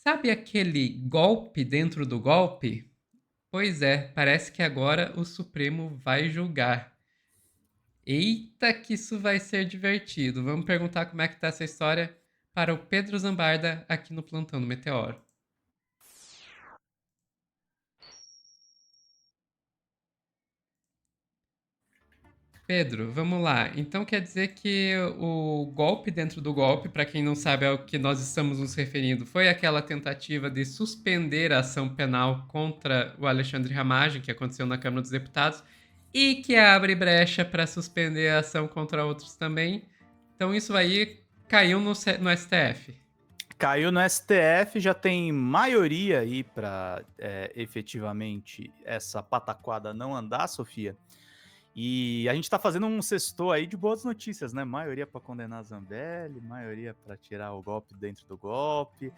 Sabe aquele golpe dentro do golpe? Pois é, parece que agora o Supremo vai julgar. Eita, que isso vai ser divertido. Vamos perguntar como é que tá essa história para o Pedro Zambarda aqui no Plantão do Meteoro. Pedro, vamos lá. Então quer dizer que o golpe dentro do golpe, para quem não sabe ao que nós estamos nos referindo, foi aquela tentativa de suspender a ação penal contra o Alexandre Ramagem, que aconteceu na Câmara dos Deputados, e que abre brecha para suspender a ação contra outros também. Então isso aí caiu no STF. Caiu no STF, já tem maioria aí para efetivamente essa pataquada não andar, Sofia. E a gente tá fazendo um sextou aí de boas notícias, né? Maioria para condenar Zambelli, maioria para tirar o golpe dentro do golpe.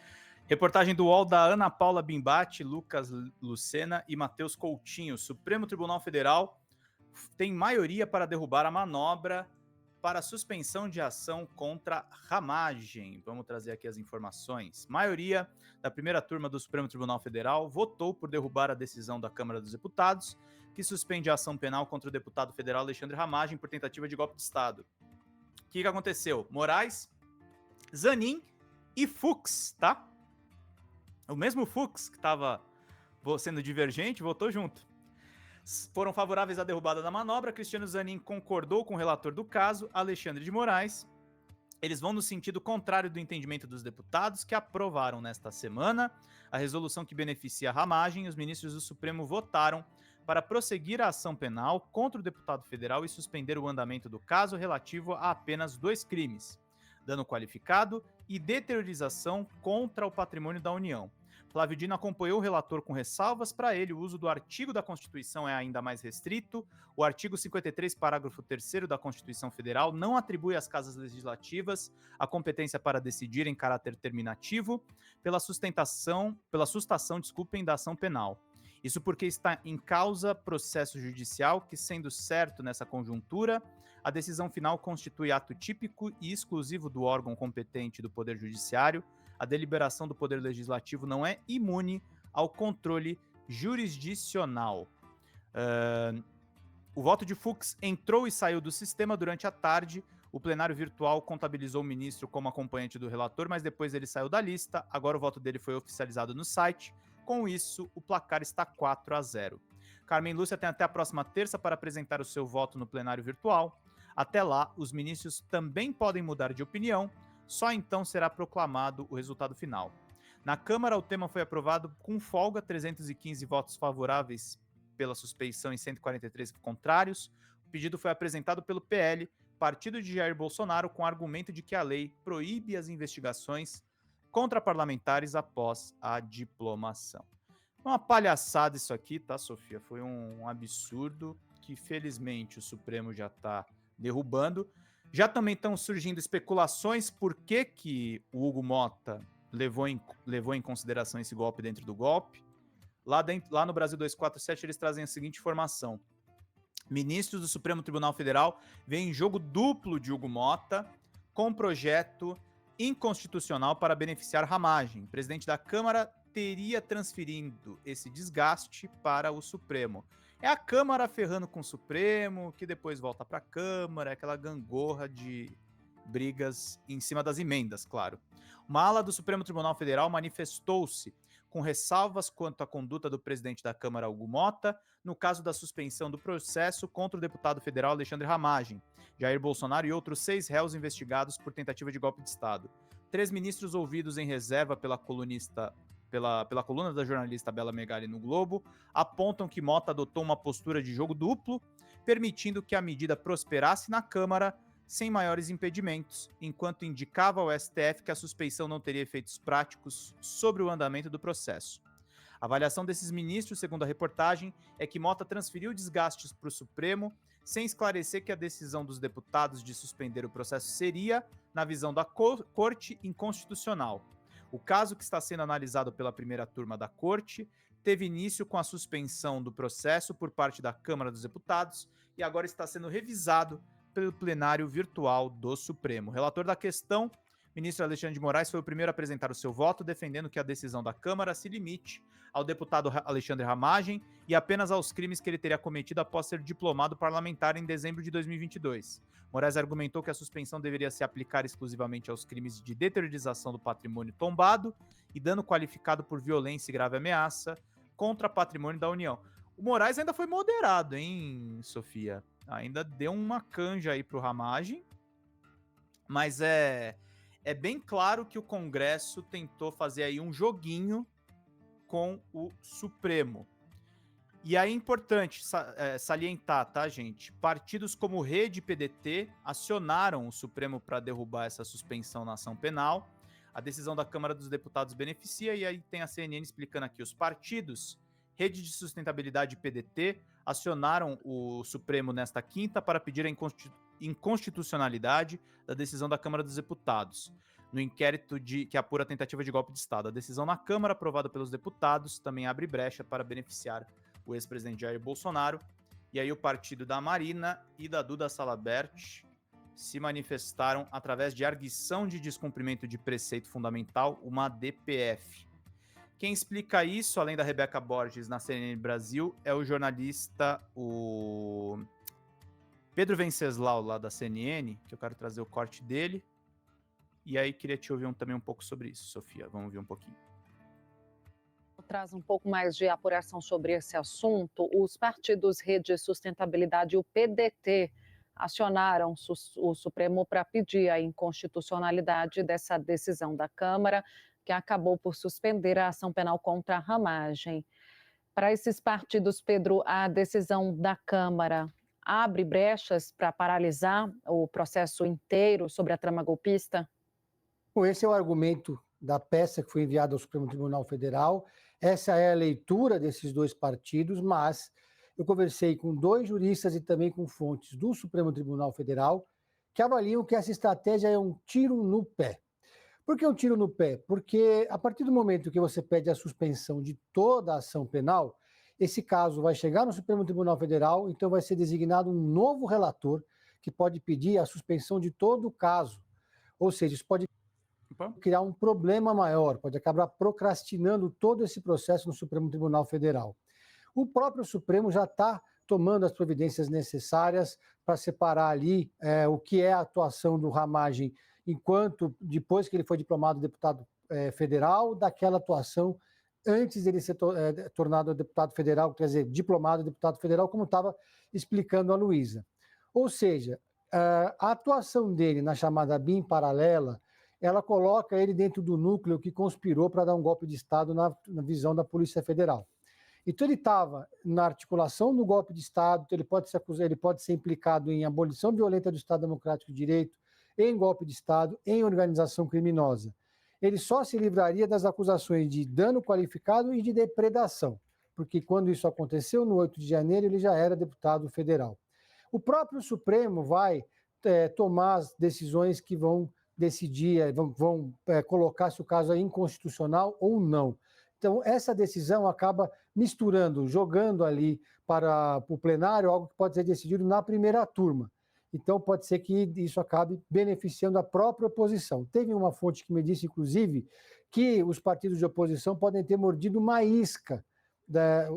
Reportagem do UOL da Ana Paula Bimbati, Lucas Lucena e Matheus Coutinho. Supremo Tribunal Federal tem maioria para derrubar a manobra para suspensão de ação contra ramagem. Vamos trazer aqui as informações. Maioria da primeira turma do Supremo Tribunal Federal votou por derrubar a decisão da Câmara dos Deputados, que suspende a ação penal contra o deputado federal Alexandre Ramagem por tentativa de golpe de Estado. O que aconteceu? Moraes, Zanin e Fux, tá? O mesmo Fux que estava sendo divergente votou junto. Foram favoráveis à derrubada da manobra. Cristiano Zanin concordou com o relator do caso, Alexandre de Moraes. Eles vão no sentido contrário do entendimento dos deputados, que aprovaram nesta semana a resolução que beneficia a ramagem. Os ministros do Supremo votaram para prosseguir a ação penal contra o deputado federal e suspender o andamento do caso relativo a apenas 2 crimes: dano qualificado e deteriorização contra o patrimônio da União. Flávio Dino acompanhou o relator com ressalvas. Para ele, o uso do artigo da Constituição é ainda mais restrito. O artigo 53, parágrafo 3º da Constituição Federal não atribui às casas legislativas a competência para decidir em caráter terminativo pela sustação da ação penal. Isso porque está em causa processo judicial que, sendo certo nessa conjuntura, a decisão final constitui ato típico e exclusivo do órgão competente do Poder Judiciário. A deliberação do Poder Legislativo não é imune ao controle jurisdicional. O voto de Fux entrou e saiu do sistema durante a tarde. O plenário virtual contabilizou o ministro como acompanhante do relator, mas depois ele saiu da lista. Agora o voto dele foi oficializado no site. Com isso, o placar está 4-0. Carmen Lúcia tem até a próxima terça para apresentar o seu voto no plenário virtual. Até lá, os ministros também podem mudar de opinião. Só então será proclamado o resultado final. Na Câmara, o tema foi aprovado com folga, 315 votos favoráveis pela suspeição e 143 contrários. O pedido foi apresentado pelo PL, partido de Jair Bolsonaro, com o argumento de que a lei proíbe as investigações contra parlamentares após a diplomação. Uma palhaçada isso aqui, tá, Sofia? Foi um absurdo que, felizmente, o Supremo já está derrubando. Já também estão surgindo especulações por que o Hugo Mota levou em consideração esse golpe dentro do golpe. Lá no Brasil 247, eles trazem a seguinte informação: ministros do Supremo Tribunal Federal veem jogo duplo de Hugo Mota com projeto inconstitucional para beneficiar ramagem. O presidente da Câmara teria transferindo esse desgaste para o Supremo. É a Câmara ferrando com o Supremo, que depois volta para a Câmara, aquela gangorra de brigas em cima das emendas, claro. Uma ala do Supremo Tribunal Federal manifestou-se com ressalvas quanto à conduta do presidente da Câmara, Hugo Mota, no caso da suspensão do processo contra o deputado federal Alexandre Ramagem, Jair Bolsonaro e outros 6 réus investigados por tentativa de golpe de Estado. 3 ministros ouvidos em reserva pela coluna da jornalista Bela Megali no Globo, apontam que Mota adotou uma postura de jogo duplo, permitindo que a medida prosperasse na Câmara sem maiores impedimentos, enquanto indicava ao STF que a suspeição não teria efeitos práticos sobre o andamento do processo. A avaliação desses ministros, segundo a reportagem, é que Mota transferiu desgastes para o Supremo, sem esclarecer que a decisão dos deputados de suspender o processo seria, na visão da Corte, inconstitucional. O caso, que está sendo analisado pela primeira turma da Corte, teve início com a suspensão do processo por parte da Câmara dos Deputados e agora está sendo revisado pelo plenário virtual do Supremo. O relator da questão, ministro Alexandre de Moraes foi o primeiro a apresentar o seu voto, defendendo que a decisão da Câmara se limite ao deputado Alexandre Ramagem e apenas aos crimes que ele teria cometido após ser diplomado parlamentar em dezembro de 2022. Moraes argumentou que a suspensão deveria se aplicar exclusivamente aos crimes de deteriorização do patrimônio tombado e dano qualificado por violência e grave ameaça contra patrimônio da União. O Moraes ainda foi moderado, hein, Sofia? Ainda deu uma canja aí pro Ramagem, mas é bem claro que o Congresso tentou fazer aí um joguinho com o Supremo. E aí é importante salientar, tá, gente? Partidos como Rede e PDT acionaram o Supremo para derrubar essa suspensão na ação penal. A decisão da Câmara dos Deputados beneficia, e aí tem a CNN explicando aqui. Os partidos Rede de Sustentabilidade e PDT acionaram o Supremo nesta quinta para pedir a inconstitucionalidade da decisão da Câmara dos Deputados, no inquérito que apura a tentativa de golpe de Estado. A decisão na Câmara, aprovada pelos deputados, também abre brecha para beneficiar o ex-presidente Jair Bolsonaro. E aí o partido da Marina e da Duda Salabert se manifestaram através de arguição de descumprimento de preceito fundamental, uma DPF. Quem explica isso, além da Rebeca Borges, na CNN Brasil, é o jornalista, o Pedro Venceslau, lá da CNN, que eu quero trazer o corte dele. E aí queria te ouvir também um pouco sobre isso, Sofia. Vamos ouvir um pouquinho. Traz um pouco mais de apuração sobre esse assunto. Os partidos Rede Sustentabilidade e o PDT acionaram o Supremo para pedir a inconstitucionalidade dessa decisão da Câmara, que acabou por suspender a ação penal contra a Ramagem. Para esses partidos, Pedro, a decisão da Câmara abre brechas para paralisar o processo inteiro sobre a trama golpista? Bom, esse é o argumento da peça que foi enviada ao Supremo Tribunal Federal. Essa é a leitura desses dois partidos, mas eu conversei com 2 juristas e também com fontes do Supremo Tribunal Federal que avaliam que essa estratégia é um tiro no pé. Por que um tiro no pé? Porque a partir do momento que você pede a suspensão de toda a ação penal, esse caso vai chegar no Supremo Tribunal Federal, então vai ser designado um novo relator que pode pedir a suspensão de todo o caso. Ou seja, isso pode criar um problema maior, pode acabar procrastinando todo esse processo no Supremo Tribunal Federal. O próprio Supremo já está tomando as providências necessárias para separar ali o que é a atuação do Ramagem enquanto, depois que ele foi diplomado deputado federal, daquela atuação antes dele ser tornado deputado federal, quer dizer, diplomado deputado federal, como estava explicando a Luísa. Ou seja, a atuação dele na chamada BIM paralela, ela coloca ele dentro do núcleo que conspirou para dar um golpe de Estado na visão da Polícia Federal. Então ele estava na articulação do golpe de Estado, então ele pode ser implicado em abolição violenta do Estado Democrático de Direito, em golpe de Estado, em organização criminosa. Ele só se livraria das acusações de dano qualificado e de depredação, porque quando isso aconteceu, no 8 de janeiro, ele já era deputado federal. O próprio Supremo vai tomar as decisões que vão decidir, vão colocar se o caso é inconstitucional ou não. Então, essa decisão acaba misturando, jogando ali para o plenário algo que pode ser decidido na primeira turma. Então, pode ser que isso acabe beneficiando a própria oposição. Teve uma fonte que me disse, inclusive, que os partidos de oposição podem ter mordido uma isca,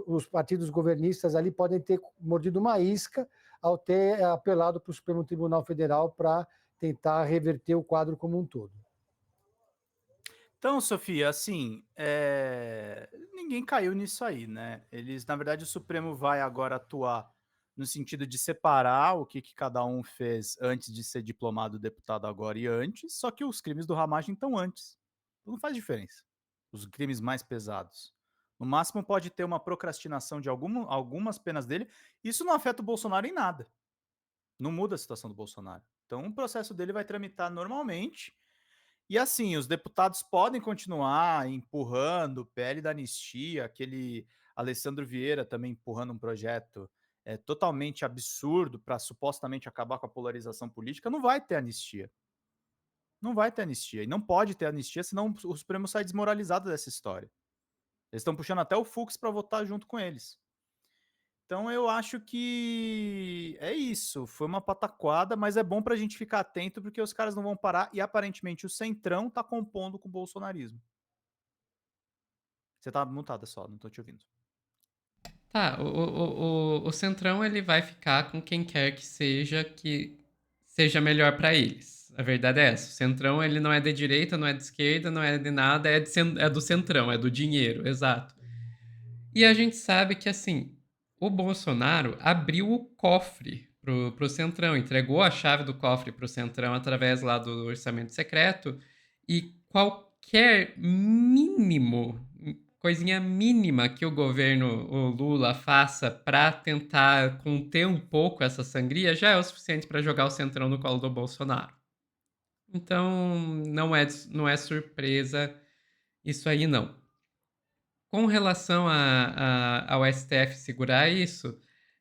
os partidos governistas ali podem ter mordido uma isca ao ter apelado para o Supremo Tribunal Federal para tentar reverter o quadro como um todo. Então, Sofia, assim, ninguém caiu nisso aí, né? Na verdade, o Supremo vai agora atuar no sentido de separar o que cada um fez antes de ser diplomado deputado agora e antes, só que os crimes do Ramagem estão antes. Então não faz diferença. Os crimes mais pesados. No máximo pode ter uma procrastinação de algumas penas dele. Isso não afeta o Bolsonaro em nada. Não muda a situação do Bolsonaro. Então o processo dele vai tramitar normalmente. E assim, os deputados podem continuar empurrando PL da anistia, aquele Alessandro Vieira também empurrando um projeto totalmente absurdo para supostamente acabar com a polarização política. Não vai ter anistia. Não vai ter anistia. E não pode ter anistia, senão o Supremo sai desmoralizado dessa história. Eles estão puxando até o Fux para votar junto com eles. Então eu acho que é isso. Foi uma pataquada, mas é bom pra gente ficar atento porque os caras não vão parar e aparentemente o Centrão tá compondo com o bolsonarismo. Você tá mutada só, não tô te ouvindo. Tá, o Centrão ele vai ficar com quem quer que seja melhor pra eles. A verdade é essa. O Centrão ele não é de direita, não é de esquerda, não é de nada, é do Centrão, é do dinheiro, exato. E a gente sabe que, assim, o Bolsonaro abriu o cofre pro Centrão, entregou a chave do cofre pro Centrão através lá do orçamento secreto, e qualquer mínimo, coisinha mínima que o governo, o Lula, faça para tentar conter um pouco essa sangria já é o suficiente para jogar o Centrão no colo do Bolsonaro. Então, não é surpresa isso aí, não. Com relação ao STF segurar isso,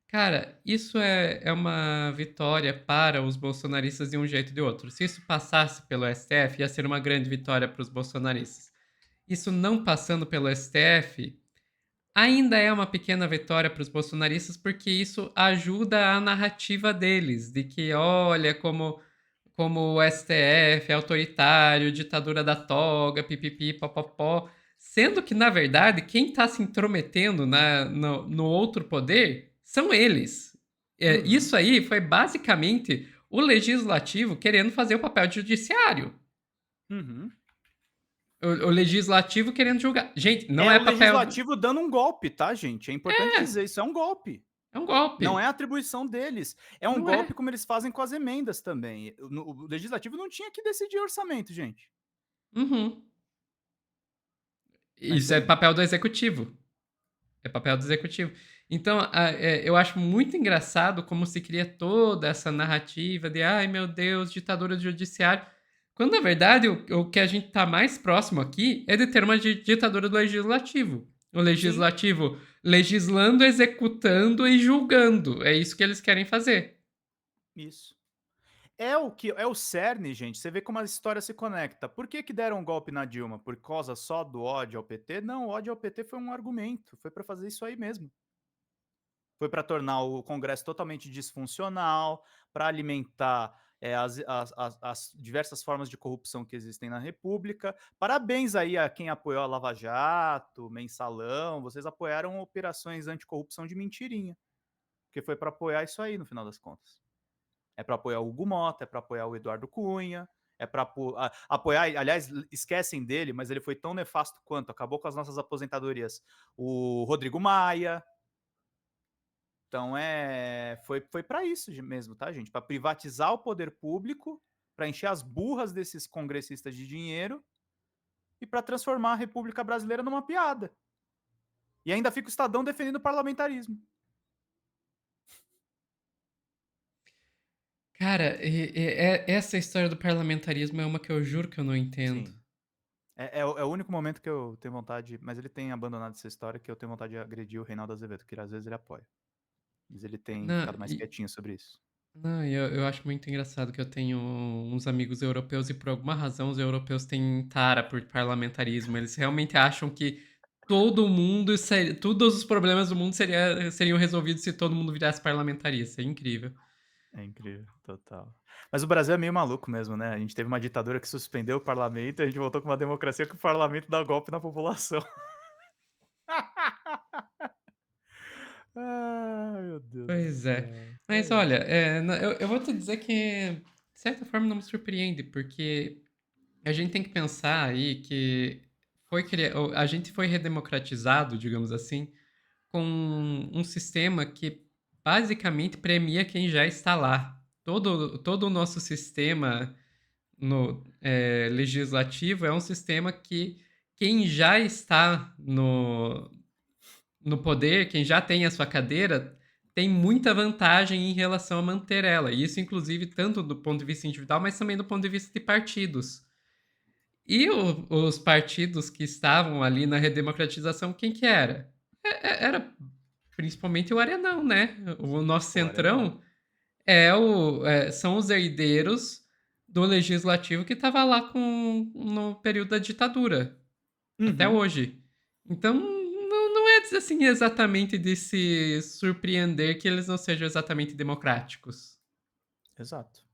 cara, isso é uma vitória para os bolsonaristas de um jeito ou de outro. Se isso passasse pelo STF, ia ser uma grande vitória para os bolsonaristas. Isso não passando pelo STF, ainda é uma pequena vitória para os bolsonaristas, porque isso ajuda a narrativa deles, de que, olha, como o STF é autoritário, ditadura da toga, pipipi, popopó. Sendo que, na verdade, quem está se intrometendo no outro poder são eles. Isso aí foi basicamente o legislativo querendo fazer o papel de judiciário. Uhum. O legislativo querendo julgar. Gente, não É é o papel. legislativo dando um golpe, tá, gente? É importante dizer, isso é um golpe. É um Não golpe. é atribuição deles. É um Não é. golpe como eles fazem com as emendas também. O legislativo não tinha que decidir orçamento, gente. Uhum. Mas Isso é bem, papel do executivo. É papel do executivo. Então, eu acho muito engraçado como se cria toda essa narrativa de ai meu Deus, ditadura do judiciário. Quando, na verdade, o que a gente está mais próximo aqui é de ter uma ditadura do legislativo. O sim, legislativo legislando, executando e julgando. É isso que eles querem fazer. isso. É o cerne, gente. Você vê como a história se conecta. Por que que deram um golpe na Dilma? Por causa só do ódio ao PT? Não, o ódio ao PT foi um argumento. Foi para fazer isso aí mesmo. Foi para tornar o Congresso totalmente disfuncional, para alimentar as diversas formas de corrupção que existem na República. Parabéns aí a quem apoiou a Lava Jato, Mensalão. Vocês apoiaram operações anticorrupção de mentirinha. Porque foi para apoiar isso aí, no final das contas. É para apoiar o Hugo Mota, é para apoiar o Eduardo Cunha, é para apoiar. Aliás, esquecem dele, mas ele foi tão nefasto quanto acabou com as nossas aposentadorias. O Rodrigo Maia. Então foi para isso mesmo, tá, gente? Para privatizar o poder público, para encher as burras desses congressistas de dinheiro e para transformar a República Brasileira numa piada. E ainda fica o Estadão defendendo o parlamentarismo. Cara, essa história do parlamentarismo é uma que eu juro que eu não entendo. Sim. É o único momento que eu tenho vontade, mas ele tem abandonado essa história, que eu tenho vontade de agredir o Reinaldo Azevedo, que às vezes ele apoia. Mas ele tem Não, ficado mais quietinho sobre isso. não, eu acho muito engraçado que eu tenho uns amigos europeus e por alguma razão os europeus têm tara por parlamentarismo. Eles realmente acham que todos os problemas do mundo seriam resolvidos se todo mundo virasse parlamentarista. É incrível. É incrível, total. Mas o Brasil é meio maluco mesmo, né? A gente teve uma ditadura que suspendeu o parlamento e a gente voltou com uma democracia que o parlamento dá golpe na população. Ai, meu Deus do Pois é. céu. Mas olha, eu vou te dizer que, de certa forma, não me surpreende, porque a gente tem que pensar aí que a gente foi redemocratizado, digamos assim, com um sistema que basicamente premia quem já está lá. Todo o nosso sistema legislativo é um sistema que quem já está no poder, quem já tem a sua cadeira, tem muita vantagem em relação a manter ela. E isso, inclusive, tanto do ponto de vista individual, mas também do ponto de vista de partidos. E os partidos que estavam ali na redemocratização, quem que era? Era principalmente o Arenão, né? O nosso O Arenão. centrão são os herdeiros do legislativo que estava lá no período da ditadura, até Uhum. hoje. Então, não é de Antes, assim, exatamente de se surpreender que eles não sejam exatamente democráticos. Exato.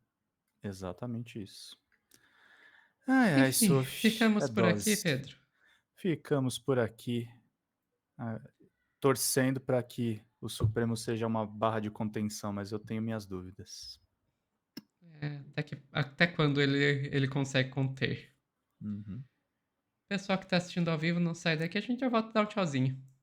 Exatamente isso. Ai, ai, Enfim, Sophie, ficamos é por aqui, dose. Pedro. Ficamos por aqui, ah, torcendo para que o Supremo seja uma barra de contenção, mas eu tenho minhas dúvidas. Até quando ele consegue conter. Uhum. Pessoal que tá assistindo ao vivo, não sai daqui, a gente já volta a dar um tchauzinho.